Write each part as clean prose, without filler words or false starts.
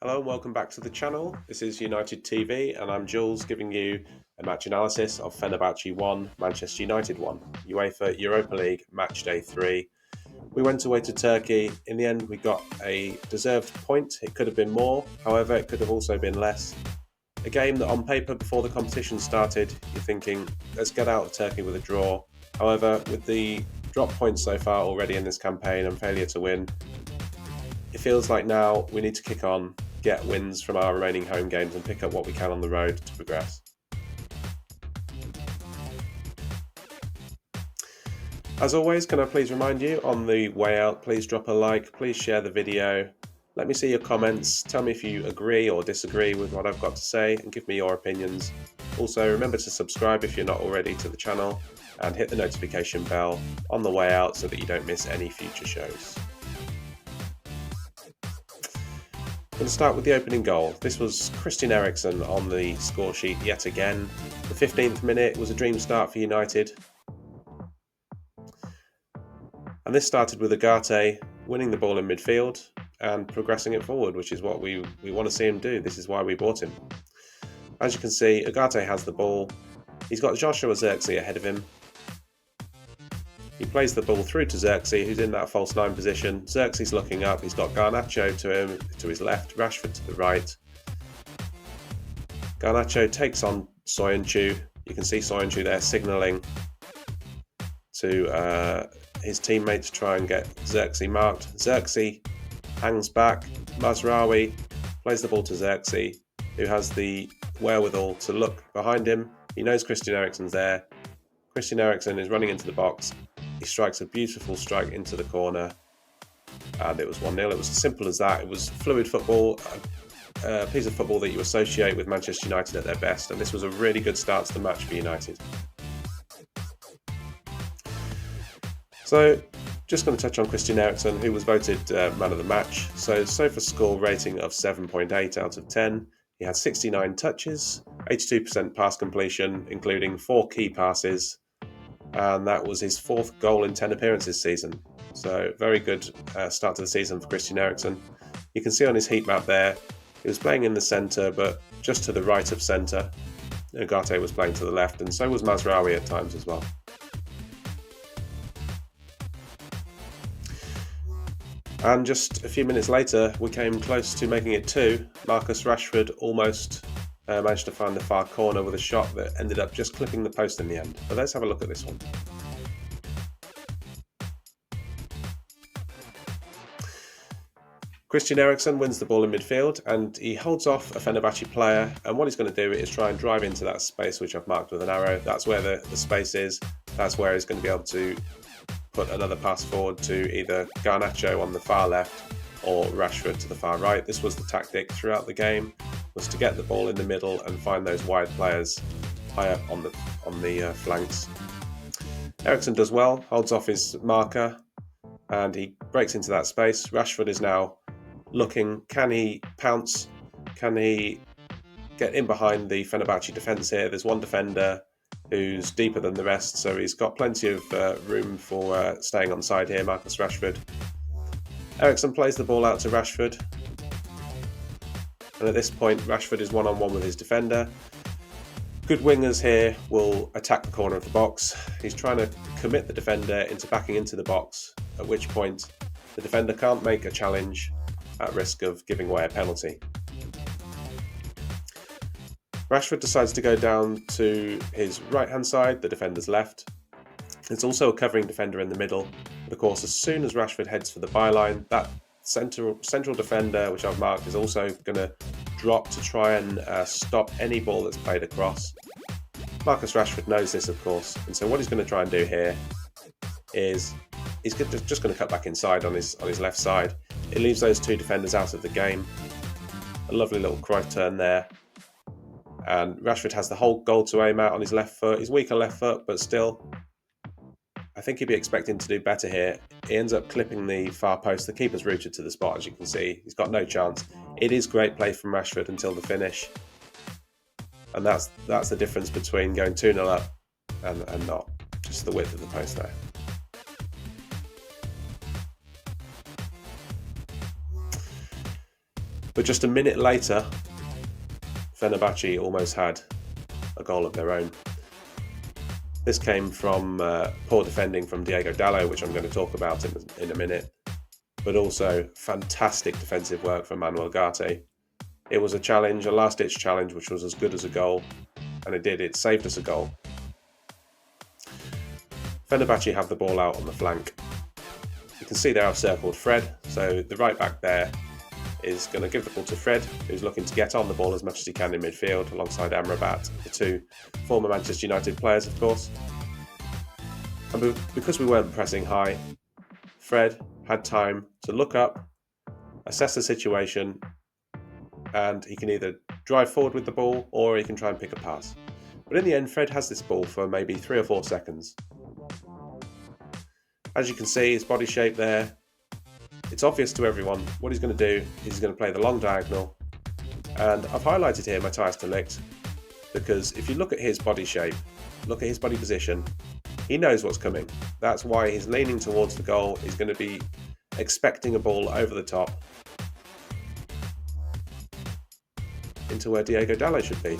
Hello and welcome back to the channel. This is United TV and I'm Jules giving you a match analysis of Fenerbahce 1, Manchester United 1, UEFA Europa League match day 3. We went away to Turkey. In the end we got a deserved point. It could have been more, however it could have also been less. A game that on paper before the competition started you're thinking let's get out of Turkey with a draw. However, with the drop points so far already in this campaign and failure to win, it feels like now we need to kick on, get wins from our remaining home games and pick up what we can on the road to progress. As always, can I please remind you, on the way out, please drop a like, please share the video, let me see your comments, tell me if you agree or disagree with what I've got to say and give me your opinions. Also, remember to subscribe if you're not already to the channel and hit the notification bell on the way out so that you don't miss any future shows. I'm going to start with the opening goal. This was Christian Eriksen on the score sheet yet again. The 15th minute was a dream start for United. And this started with Agate winning the ball in midfield and progressing it forward, which is what we want to see him do. This is why we bought him. As you can see, Agate has the ball. He's got Joshua Zirkzee ahead of him. He plays the ball through to Zirkzee, who's in that false 9 position. Zirkzee's looking up. He's got Garnacho to his left, Rashford to the right. Garnacho takes on Soyuncu. You can see Soyuncu there signalling to his teammate to try and get Zirkzee marked. Zirkzee hangs back. Mazraoui plays the ball to Zirkzee, who has the wherewithal to look behind him. He knows Christian Eriksen's there. Christian Eriksen is running into the box. He strikes a beautiful strike into the corner and it was 1-0. It was as simple as that. It was fluid football, a piece of football that you associate with Manchester United at their best, and this was a really good start to the match for United. So, just going to touch on Christian Eriksen, who was voted man of the match. So SofaScore rating of 7.8 out of 10. He had 69 touches, 82% pass completion, including 4 key passes, and that was his 4th goal in 10 appearances this season. So very good start to the season for Christian Eriksen. You can see on his heat map there, he was playing in the centre, but just to the right of centre. Agate was playing to the left, and so was Mazraoui at times as well. And just a few minutes later, we came close to making it 2. Marcus Rashford almost managed to find the far corner with a shot that ended up just clipping the post in the end. But let's have a look at this one. Christian Eriksen wins the ball in midfield and he holds off a Fenerbahce player, and what he's going to do is try and drive into that space which I've marked with an arrow. That's where the space is. That's where he's going to be able to put another pass forward to either Garnacho on the far left or Rashford to the far right. This was the tactic throughout the game, was to get the ball in the middle and find those wide players high up on the flanks. Eriksen does well, holds off his marker and he breaks into that space. Rashford is now looking, can he pounce? Can he get in behind the Fenerbahce defence here? There's one defender who's deeper than the rest, so he's got plenty of room for staying onside here, Marcus Rashford. Eriksen plays the ball out to Rashford, and at this point Rashford is one-on-one with his defender. Good wingers here will attack the corner of the box. He's trying to commit the defender into backing into the box, at which point the defender can't make a challenge at risk of giving away a penalty. Rashford decides to go down to his right-hand side, the defender's left. There's also a covering defender in the middle, but of course as soon as Rashford heads for the byline, that central defender, which I've marked, is also going to drop to try and stop any ball that's played across. Marcus Rashford knows this, of course, and so what he's going to try and do here is he's just going to cut back inside on his left side. It leaves those 2 defenders out of the game. A lovely little Cruyff turn there. And Rashford has the whole goal to aim at on his left foot. He's weaker left foot, but still, I think he'd be expecting to do better here. He ends up clipping the far post. The keeper's rooted to the spot, as you can see. He's got no chance. It is great play from Rashford until the finish. And that's the difference between going 2-0 up and not. Just the width of the post there. But just a minute later, Fenerbahçe almost had a goal of their own. This came from poor defending from Diego Dalot, which I'm going to talk about in a minute, but also fantastic defensive work from Manuel Ugarte. It was a challenge, a last-ditch challenge, which was as good as a goal, and it saved us a goal. Fenerbahçe have the ball out on the flank. You can see there I've circled Fred, so the right back there is going to give the ball to Fred, who's looking to get on the ball as much as he can in midfield, alongside FENERBACHE, the two former Manchester United players, of course. And because we weren't pressing high, Fred had time to look up, assess the situation, and he can either drive forward with the ball or he can try and pick a pass. But in the end, Fred has this ball for maybe 3 or 4 seconds. As you can see, his body shape there, it's obvious to everyone what he's going to do. He's going to play the long diagonal, and I've highlighted here Matthijs de Ligt because if you look at his body shape, look at his body position, he knows what's coming. That's why he's leaning towards the goal. He's going to be expecting a ball over the top into where Diego Dalot should be.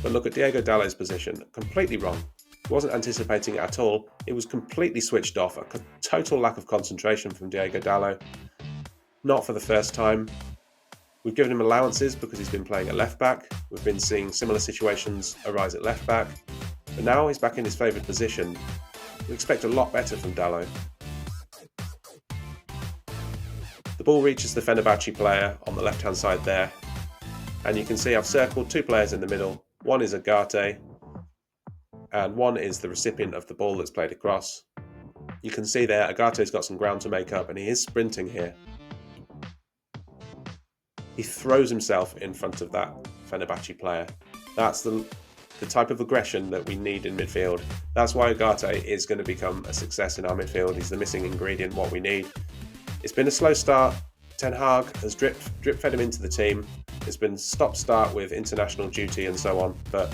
But look at Diego Dalot's position, completely wrong. He wasn't anticipating it at all. It was completely switched off, a total lack of concentration from Diego Dalot. Not for the first time. We've given him allowances because he's been playing at left back. We've been seeing similar situations arise at left back. But now he's back in his favoured position. We expect a lot better from Dalot. The ball reaches the Fenerbahçe player on the left hand side there. And you can see I've circled 2 players in the middle. One is Ugarte, and one is the recipient of the ball that's played across. You can see there Ugarte's got some ground to make up, and he is sprinting here. He throws himself in front of that Fenerbahçe player. That's the type of aggression that we need in midfield. That's why Ugarte is going to become a success in our midfield. He's the missing ingredient, what we need. It's been a slow start. Ten Hag has drip fed him into the team. It's been stop-start with international duty and so on, but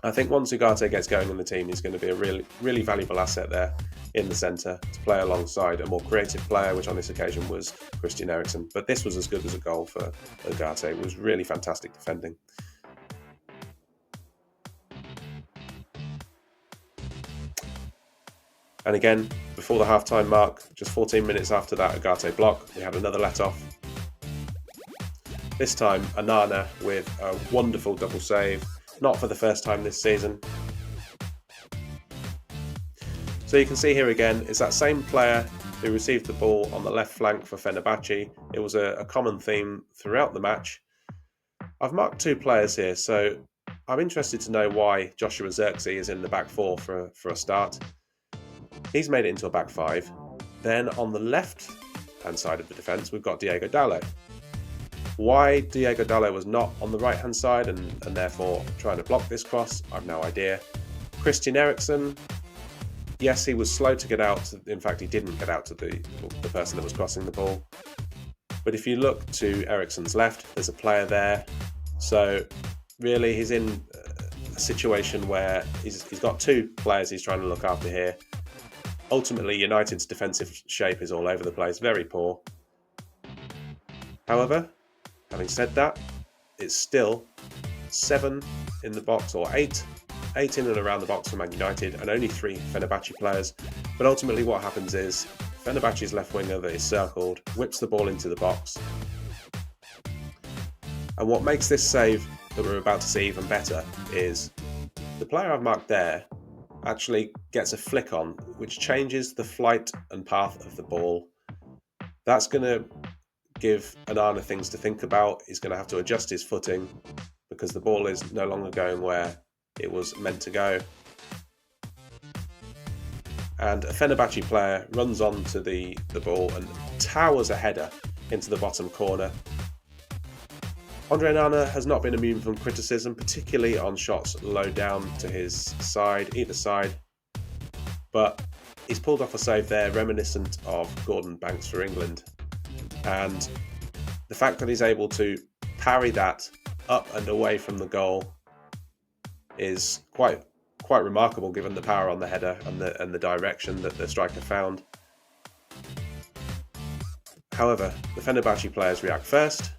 I think once Ugarte gets going in the team, he's going to be a really valuable asset there in the centre to play alongside a more creative player, which on this occasion was Christian Eriksen. But this was as good as a goal for Ugarte. It was really fantastic defending. And again, before the half-time mark, just 14 minutes after that Ugarte block, we had another let-off. This time, Onana with a wonderful double save. Not for the first time this season. So you can see here again, it's that same player who received the ball on the left flank for Fenerbahçe. It was a common theme throughout the match. I've marked 2 players here, so I'm interested to know why Joshua Zirkzee is in the back 4 for a start. He's made it into a back 5. Then on the left-hand side of the defence, we've got Diego Dalot. Why Diego Dalot was not on the right-hand side and therefore trying to block this cross, I've no idea. Christian Eriksen, yes, he was slow to get out. In fact, he didn't get out to the person that was crossing the ball. But if you look to Eriksen's left, there's a player there. So really, he's in a situation where he's got 2 players he's trying to look after here. Ultimately, United's defensive shape is all over the place, very poor. However, having said that, it's still 7 in the box, or 8 in and around the box for Man United, and only 3 Fenerbahçe players. But ultimately what happens is, Fenerbahçe's left winger that is circled whips the ball into the box. And what makes this save that we're about to see even better is, the player I've marked there actually gets a flick on, which changes the flight and path of the ball. That's going to give Onana things to think about. He's going to have to adjust his footing because the ball is no longer going where it was meant to go. And a Fenerbahçe player runs onto the ball and towers a header into the bottom corner. Andre Onana has not been immune from criticism, particularly on shots low down to his side, either side. But he's pulled off a save there reminiscent of Gordon Banks for England. And the fact that he's able to parry that up and away from the goal is quite remarkable, given the power on the header and the direction that the striker found. However, the Fenerbahçe players react first.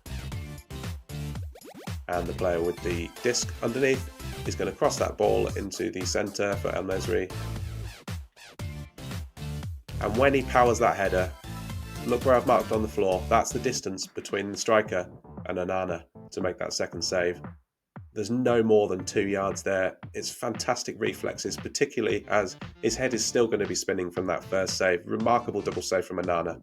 and the player with the disc underneath is going to cross that ball into the centre for El Nesri. And when he powers that header, look where I've marked on the floor, that's the distance between the striker and Onana to make that second save. There's no more than 2 yards there. It's fantastic reflexes, particularly as his head is still going to be spinning from that first save. Remarkable double save from Onana.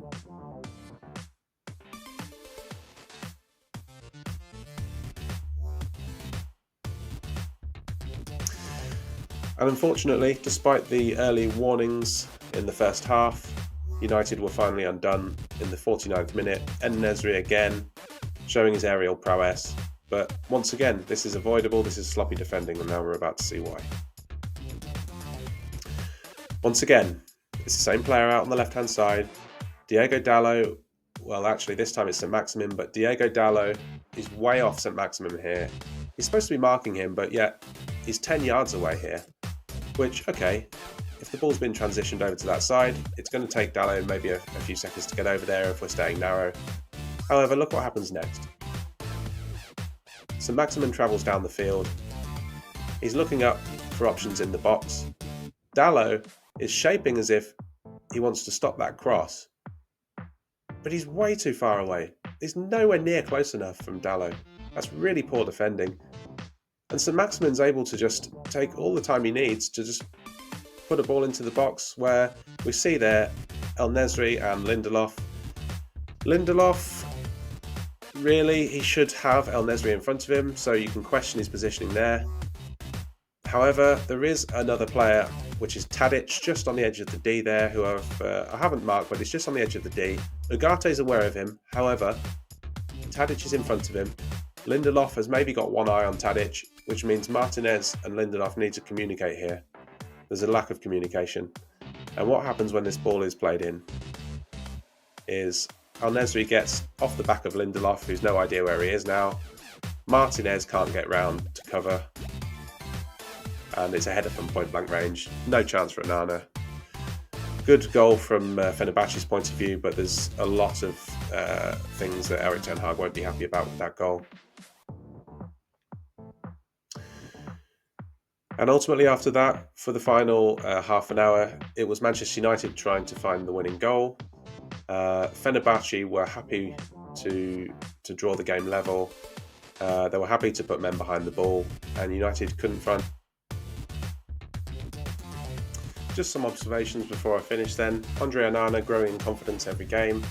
And unfortunately, despite the early warnings in the first half, United were finally undone in the 49th minute. El Nesri again showing his aerial prowess. But once again, this is avoidable, this is sloppy defending, and now we're about to see why. Once again, it's the same player out on the left-hand side. Diego Dalot, well actually this time it's St. Maximin, but Diego Dalot is way off St. Maximin here. He's supposed to be marking him, but yet he's 10 yards away here. Which, okay, if the ball's been transitioned over to that side, it's going to take Dalot maybe a few seconds to get over there if we're staying narrow. However, look what happens next. St. Maximin travels down the field. He's looking up for options in the box. Dalot is shaping as if he wants to stop that cross. But he's way too far away. He's nowhere near close enough from Dalot. That's really poor defending. And St. Maximin's able to just take all the time he needs to just put a ball into the box, where we see there El Nesri and Lindelof. Lindelof, really, he should have El Nesri in front of him, so you can question his positioning there. However, there is another player, which is Tadic, just on the edge of the D there, who I haven't marked, but he's just on the edge of the D. Ugarte's aware of him, however, Tadic is in front of him. Lindelof has maybe got one eye on Tadic, which means Martinez and Lindelof need to communicate here. There's a lack of communication. And what happens when this ball is played in is El Nesri gets off the back of Lindelof, who's no idea where he is now. Martinez can't get round to cover. And it's a header from point blank range. No chance for Onana. Good goal from Fenerbahce's point of view, but there's a lot of things that Erik ten Hag won't be happy about with that goal. And ultimately after that, for the final half an hour, it was Manchester United trying to find the winning goal. Fenerbahce were happy to draw the game level. They were happy to put men behind the ball, and United couldn't find. Just some observations before I finish then. Andre Onana growing in confidence every game.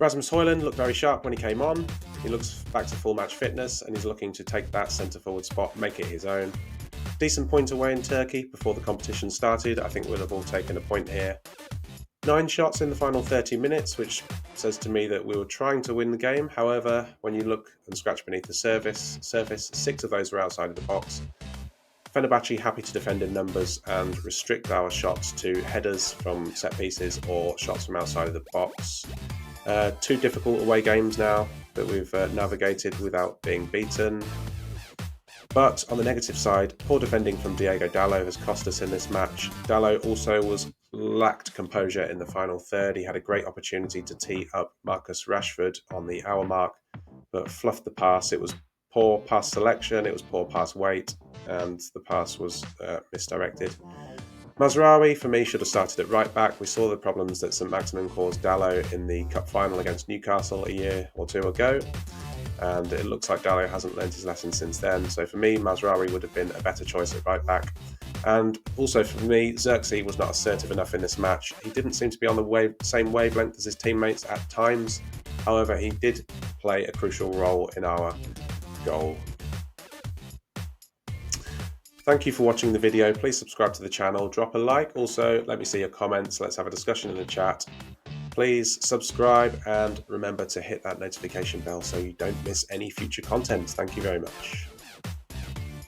Rasmus Højlund looked very sharp when he came on. He looks back to full match fitness, and he's looking to take that centre forward spot, make it his own. Decent point away in Turkey before the competition started. I think we'll have all taken a point here. 9 shots in the final 30 minutes, which says to me that we were trying to win the game. However, when you look and scratch beneath the surface, 6 of those were outside of the box. Fenerbahce happy to defend in numbers and restrict our shots to headers from set pieces or shots from outside of the box. 2 difficult away games now that we've navigated without being beaten. But on the negative side, poor defending from Diego Dalot has cost us in this match. Dalot also lacked composure in the final third. He had a great opportunity to tee up Marcus Rashford on the hour mark, but fluffed the pass. It was poor pass selection, it was poor pass weight, and the pass was misdirected. Mazraoui, for me, should have started at right back. We saw the problems that St. Maximin caused Dalot in the cup final against Newcastle a year or 2 ago. And it looks like Dalot hasn't learned his lesson since then. So for me, Mazraoui would have been a better choice at right back. And also for me, Xerxes was not assertive enough in this match. He didn't seem to be on the same wavelength as his teammates at times. However, he did play a crucial role in our goal. Thank you for watching the video. Please subscribe to the channel, drop a like. Also, let me see your comments. Let's have a discussion in the chat. Please subscribe and remember to hit that notification bell so you don't miss any future content. Thank you very much.